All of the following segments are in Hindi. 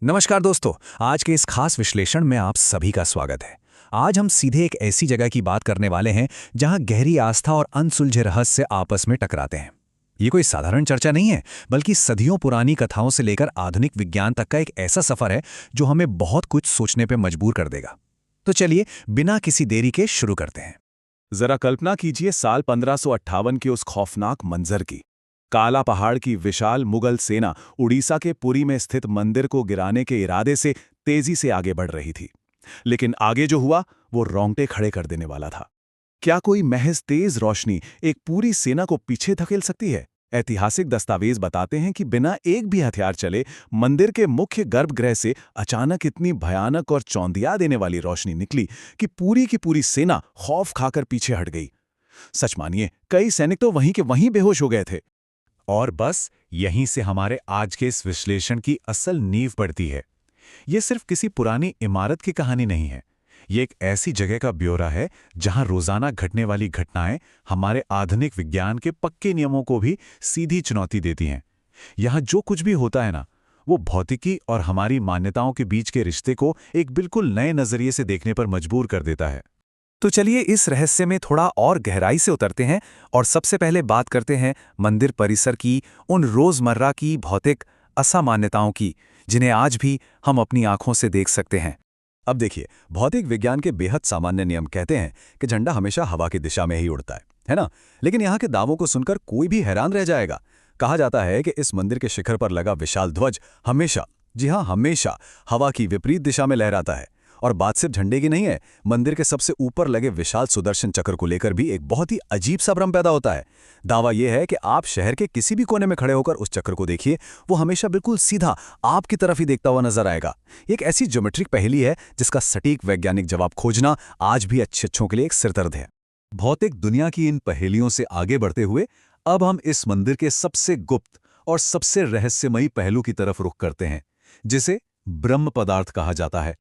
नमस्कार दोस्तों। आज के इस खास विश्लेषण में आप सभी का स्वागत है। आज हम सीधे एक ऐसी जगह की बात करने वाले हैं जहां गहरी आस्था और अनसुलझे रहस्य आपस में टकराते हैं। ये कोई साधारण चर्चा नहीं है, बल्कि सदियों पुरानी कथाओं से लेकर आधुनिक विज्ञान तक का एक ऐसा सफर है जो हमें बहुत कुछ सोचने पर मजबूर कर देगा। तो चलिए बिना किसी देरी के शुरू करते हैं। जरा कल्पना कीजिए साल 1558 के उस खौफनाक मंजर की। काला पहाड़ की विशाल मुगल सेना उड़ीसा के पुरी में स्थित मंदिर को गिराने के इरादे से तेजी से आगे बढ़ रही थी। लेकिन आगे जो हुआ वो रोंगटे खड़े कर देने वाला था। क्या कोई महज तेज रोशनी एक पूरी सेना को पीछे धकेल सकती है? ऐतिहासिक दस्तावेज बताते हैं कि बिना एक भी हथियार चले मंदिर के मुख्य गर्भगृह से अचानक इतनी भयानक और चौंधिया देने वाली रोशनी निकली कि पूरी सेना खौफ खाकर पीछे हट गई। सच मानिए, कई सैनिक तो वहीं के वहीं बेहोश हो गए थे। और बस यहीं से हमारे आज के इस विश्लेषण की असल नींव पड़ती है। ये सिर्फ किसी पुरानी इमारत की कहानी नहीं है। ये एक ऐसी जगह का ब्यौरा है जहां रोजाना घटने वाली घटनाएं हमारे आधुनिक विज्ञान के पक्के नियमों को भी सीधी चुनौती देती हैं। यहां जो कुछ भी होता है ना, वो भौतिकी और हमारी मान्यताओं के बीच के रिश्ते को एक बिल्कुल नए नजरिए से देखने पर मजबूर कर देता है। तो चलिए इस रहस्य में थोड़ा और गहराई से उतरते हैं और सबसे पहले बात करते हैं मंदिर परिसर की, उन रोजमर्रा की भौतिक असामान्यताओं की जिन्हें आज भी हम अपनी आंखों से देख सकते हैं। अब देखिए, भौतिक विज्ञान के बेहद सामान्य नियम कहते हैं कि झंडा हमेशा हवा की दिशा में ही उड़ता है ना? लेकिन यहाँ के दावों को सुनकर कोई भी हैरान रह जाएगा। कहा जाता है कि इस मंदिर के शिखर पर लगा विशाल ध्वज हमेशा, जी हाँ हमेशा, हवा की विपरीत दिशा में लहराता है। और बात सिर्फ झंडे की नहीं है, मंदिर के सबसे ऊपर लगे विशाल सुदर्शन चक्र को लेकर भी एक बहुत ही अजीब सा भ्रम पैदा होता है। दावा यह है कि आप शहर के किसी भी कोने में खड़े होकर उस चक्र को देखिए, वो हमेशा बिल्कुल सीधा आपकी तरफ ही देखता हुआ नजर आएगा। एक ऐसी ज्योमेट्रिक पहेली है जिसका सटीक वैज्ञानिक जवाब खोजना आज भी अच्छे के लिए एक सिरदर्द है। भौतिक दुनिया की इन पहेलियों से आगे बढ़ते हुए अब हम इस मंदिर के सबसे गुप्त और सबसे रहस्यमयी पहलू की तरफ रुख करते हैं, जिसे ब्रह्म पदार्थ कहा जाता है।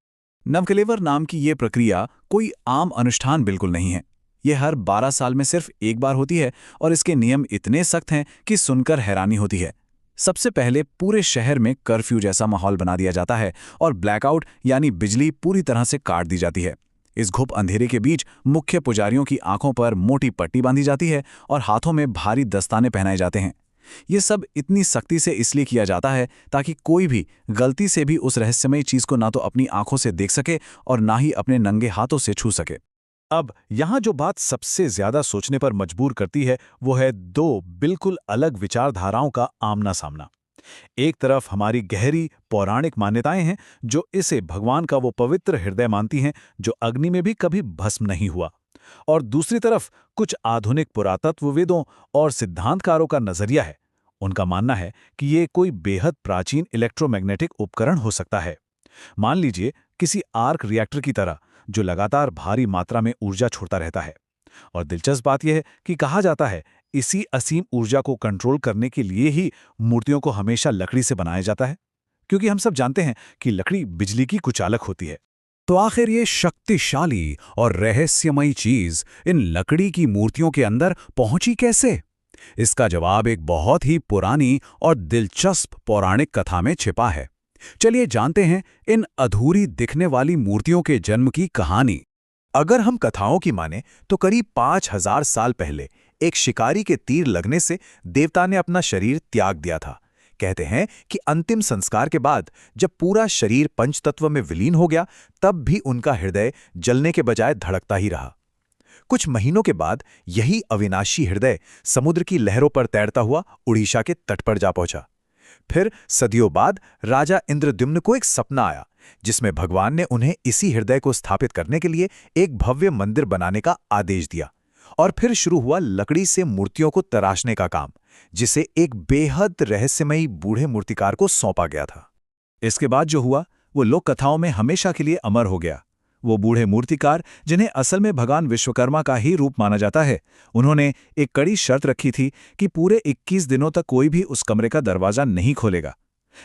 नवकलेवर नाम की ये प्रक्रिया कोई आम अनुष्ठान बिल्कुल नहीं है। ये हर 12 साल में सिर्फ एक बार होती है और इसके नियम इतने सख्त हैं कि सुनकर हैरानी होती है। सबसे पहले पूरे शहर में कर्फ्यू जैसा माहौल बना दिया जाता है और ब्लैकआउट यानी बिजली पूरी तरह से काट दी जाती है। इस घुप अंधेरे के बीच मुख्य पुजारियों की आंखों पर मोटी पट्टी बांधी जाती है और हाथों में भारी दस्ताने पहनाए जाते हैं। ये सब इतनी सख्ती से इसलिए किया जाता है ताकि कोई भी गलती से भी उस रहस्यमयी चीज को ना तो अपनी आंखों से देख सके और ना ही अपने नंगे हाथों से छू सके। अब यहाँ जो बात सबसे ज्यादा सोचने पर मजबूर करती है वो है दो बिल्कुल अलग विचारधाराओं का आमना सामना। एक तरफ हमारी गहरी पौराणिक मान्यताएं हैं जो इसे भगवान का वो पवित्र हृदय मानती हैं जो अग्नि में भी कभी भस्म नहीं हुआ, और दूसरी तरफ कुछ आधुनिक पुरातत्वविदों और सिद्धांतकारों का नजरिया है। उनका मानना है कि ये कोई बेहद प्राचीन इलेक्ट्रोमैग्नेटिक उपकरण हो सकता है। मान लीजिए किसी आर्क रिएक्टर की तरह जो लगातार भारी मात्रा में ऊर्जा छोड़ता रहता है। और दिलचस्प बात यह है कि कहा जाता है इसी असीम ऊर्जा को कंट्रोल करने के लिए ही मूर्तियों को हमेशा लकड़ी से बनाया जाता है, क्योंकि हम सब जानते हैं कि लकड़ी बिजली की कुचालक होती है। तो आखिर ये शक्तिशाली और रहस्यमयी चीज इन लकड़ी की मूर्तियों के अंदर पहुंची कैसे? इसका जवाब एक बहुत ही पुरानी और दिलचस्प पौराणिक कथा में छिपा है। चलिए जानते हैं इन अधूरी दिखने वाली मूर्तियों के जन्म की कहानी। अगर हम कथाओं की माने तो करीब 5000 साल पहले एक शिकारी के तीर लगने से देवता ने अपना शरीर त्याग दिया था। कहते हैं कि अंतिम संस्कार के बाद जब पूरा शरीर पंचतत्व में विलीन हो गया, तब भी उनका हृदय जलने के बजाय धड़कता ही रहा। कुछ महीनों के बाद यही अविनाशी हृदय समुद्र की लहरों पर तैरता हुआ उड़ीसा के तट पर जा पहुंचा। फिर सदियों बाद राजा इंद्रद्युम्न को एक सपना आया जिसमें भगवान ने उन्हें इसी हृदय को स्थापित करने के लिए एक भव्य मंदिर बनाने का आदेश दिया। और फिर शुरू हुआ लकड़ी से मूर्तियों को तराशने का काम, जिसे एक बेहद रहस्यमयी बूढ़े मूर्तिकार को सौंपा गया था। इसके बाद जो हुआ वो लोक कथाओं में हमेशा के लिए अमर हो गया। वो बूढ़े मूर्तिकार, जिन्हें असल में भगवान विश्वकर्मा का ही रूप माना जाता है, उन्होंने एक कड़ी शर्त रखी थी कि पूरे 21 दिनों तक कोई भी उस कमरे का दरवाजा नहीं खोलेगा।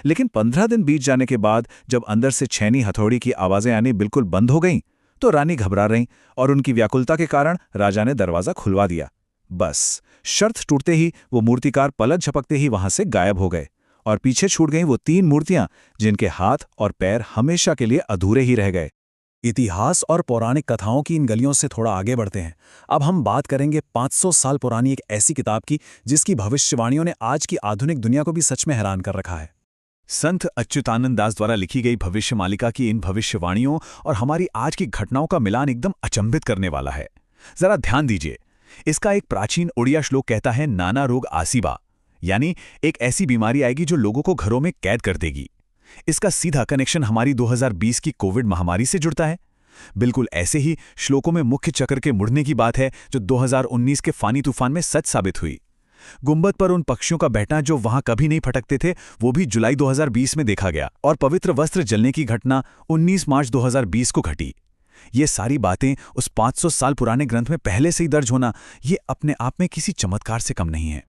लेकिन 15 दिन बीत जाने के बाद जब अंदर से छेनी हथौड़ी की आवाजें आनी बिल्कुल बंद हो गईं, तो रानी घबरा रहीं और उनकी व्याकुलता के कारण राजा ने दरवाजा खुलवा दिया। बस शर्त टूटते ही वो मूर्तिकार पलक झपकते ही वहां से गायब हो गए और पीछे छूट गईं वो 3 मूर्तियां जिनके हाथ और पैर हमेशा के लिए अधूरे ही रह गए। इतिहास और पौराणिक कथाओं की इन गलियों से थोड़ा आगे बढ़ते हैं। अब हम बात करेंगे 500 साल पुरानी एक ऐसी किताब की जिसकी भविष्यवाणियों ने आज की आधुनिक दुनिया को भी सच में हैरान कर रखा है। संत अच्युतानंद दास द्वारा लिखी गई भविष्य मालिका की इन भविष्यवाणियों और हमारी आज की घटनाओं का मिलान एकदम अचंभित करने वाला है। जरा ध्यान दीजिए, इसका एक प्राचीन उड़िया श्लोक कहता है, नाना रोग आसीबा, यानी एक ऐसी बीमारी आएगी जो लोगों को घरों में कैद कर देगी। इसका सीधा कनेक्शन हमारी 2020 की कोविड महामारी से जुड़ता है। बिल्कुल ऐसे ही श्लोकों में मुख्य चक्र के मुड़ने की बात है जो 2019 के फानी तूफान में सच साबित हुई। गुंबद पर उन पक्षियों का बैठना जो वहां कभी नहीं फटकते थे, वो भी जुलाई 2020 में देखा गया। और पवित्र वस्त्र जलने की घटना 19 मार्च 2020 को घटी। ये सारी बातें उस 500 साल पुराने ग्रंथ में पहले से ही दर्ज होना, ये अपने आप में किसी चमत्कार से कम नहीं है।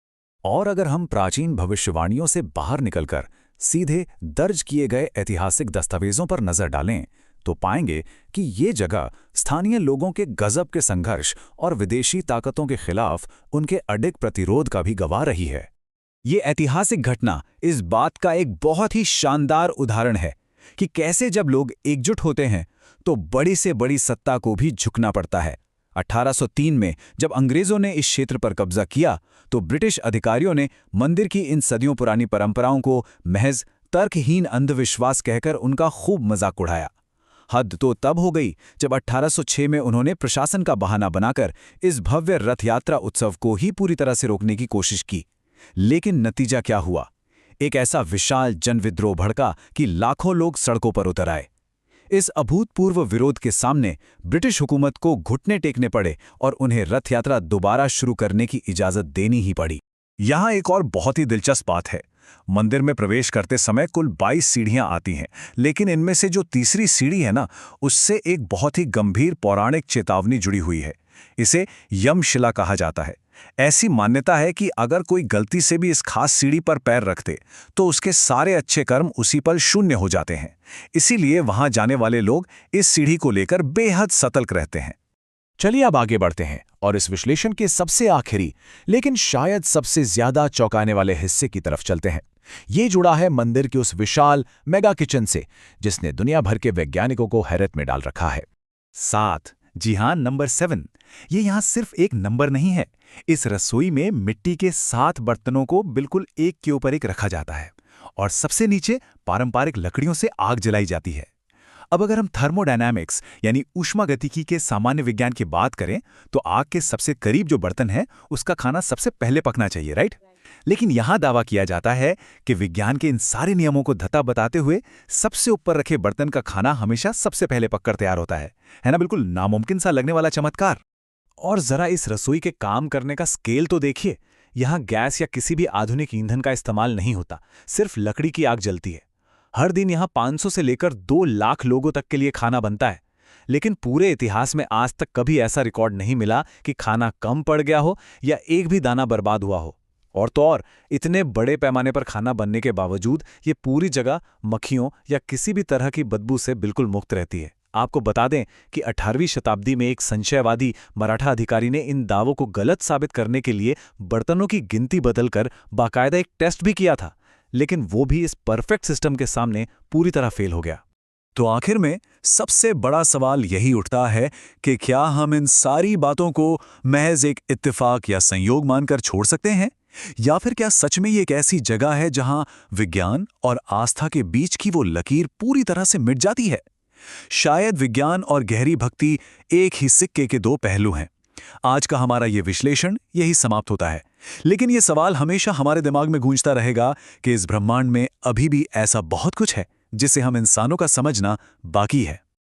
और अगर हम प्राचीन भविष्यवाणियों से बाहर निकलकर सीधे दर्ज किए गए ऐतिहासिक दस्तावेजों पर नजर डालें तो पाएंगे कि ये जगह स्थानीय लोगों के गजब के संघर्ष और विदेशी ताकतों के खिलाफ उनके अडिग प्रतिरोध का भी गवाह रही है। ये ऐतिहासिक घटना इस बात का एक बहुत ही शानदार उदाहरण है कि कैसे जब लोग एकजुट होते हैं तो बड़ी से बड़ी सत्ता को भी झुकना पड़ता है। 1803 में जब अंग्रेजों ने इस क्षेत्र पर कब्जा किया तो ब्रिटिश अधिकारियों ने मंदिर की इन सदियों पुरानी परंपराओं को महज तर्कहीन अंधविश्वास कहकर उनका खूब मजाक उड़ाया। हद तो तब हो गई जब 1806 में उन्होंने प्रशासन का बहाना बनाकर इस भव्य रथ यात्रा उत्सव को ही पूरी तरह से रोकने की कोशिश की। लेकिन नतीजा क्या हुआ? एक ऐसा विशाल जनविद्रोह भड़का कि लाखों लोग सड़कों पर उतर आए। इस अभूतपूर्व विरोध के सामने ब्रिटिश हुकूमत को घुटने टेकने पड़े और उन्हें रथ यात्रा दोबारा शुरू करने की इजाजत देनी ही पड़ी। यहाँ एक और बहुत ही दिलचस्प बात है। मंदिर में प्रवेश करते समय कुल 22 सीढ़ियां आती हैं, लेकिन इनमें से जो तीसरी सीढ़ी है ना, उससे एक बहुत ही गंभीर पौराणिक चेतावनी जुड़ी हुई है। इसे यमशिला कहा जाता है। ऐसी मान्यता है कि अगर कोई गलती से भी इस खास सीढ़ी पर पैर रखते तो उसके सारे अच्छे कर्म उसी पल शून्य हो जाते हैं। इसीलिए वहां जाने वाले लोग इस सीढ़ी को लेकर बेहद सतर्क रहते हैं। चलिए अब आगे बढ़ते हैं और इस विश्लेषण के सबसे आखिरी लेकिन शायद सबसे ज्यादा चौंकाने वाले हिस्से की तरफ चलते हैं। ये जुड़ा है मंदिर के उस विशाल मेगा किचन से जिसने दुनिया भर के वैज्ञानिकों को हैरत में डाल रखा है। 7, जी हाँ, नंबर 7। ये यहाँ सिर्फ एक नंबर नहीं है। इस रसोई में मिट्टी के 7 बर्तनों को बिल्कुल एक के ऊपर एक रखा जाता है और सबसे नीचे पारंपरिक लकड़ियों से आग जलाई जाती है। अब अगर हम थर्मोडायनामिक्स यानी ऊष्मागतिकी के सामान्य विज्ञान की बात करें तो आग के सबसे करीब जो बर्तन है उसका खाना सबसे पहले पकना चाहिए, राइट? लेकिन यहां दावा किया जाता है कि विज्ञान के इन सारे नियमों को धत्ता बताते हुए सबसे ऊपर रखे बर्तन का खाना हमेशा सबसे पहले पककर तैयार होता है ना? बिल्कुल नामुमकिन सा लगने वाला चमत्कार। और जरा इस रसोई के काम करने का स्केल तो देखिए। यहां गैस या किसी भी आधुनिक ईंधन का इस्तेमाल नहीं होता, सिर्फ लकड़ी की आग जलती है। हर दिन यहां 500 से लेकर 2 लाख लोगों तक के लिए खाना बनता है। लेकिन पूरे इतिहास में आज तक कभी ऐसा रिकॉर्ड नहीं मिला कि खाना कम पड़ गया हो या एक भी दाना बर्बाद हुआ हो। और तो और इतने बड़े पैमाने पर खाना बनने के बावजूद ये पूरी जगह मक्खियों या किसी भी तरह की बदबू से बिल्कुल मुक्त रहती है। आपको बता दें कि 18वीं शताब्दी में एक संशयवादी मराठा अधिकारी ने इन दावों को गलत साबित करने के लिए बर्तनों की गिनती बदलकर बाकायदा एक टेस्ट भी किया था, लेकिन वो भी इस परफेक्ट सिस्टम के सामने पूरी तरह फेल हो गया। तो आखिर में सबसे बड़ा सवाल यही उठता है कि क्या हम इन सारी बातों को महज एक इत्तेफाक या संयोग मानकर छोड़ सकते हैं, या फिर क्या सच में ये एक ऐसी जगह है जहां विज्ञान और आस्था के बीच की वो लकीर पूरी तरह से मिट जाती है? शायद विज्ञान और गहरी भक्ति एक ही सिक्के के 2 पहलू हैं। आज का हमारा ये विश्लेषण यही समाप्त होता है, लेकिन ये सवाल हमेशा हमारे दिमाग में गूंजता रहेगा कि इस ब्रह्मांड में अभी भी ऐसा बहुत कुछ है जिसे हम इंसानों का समझना बाकी है।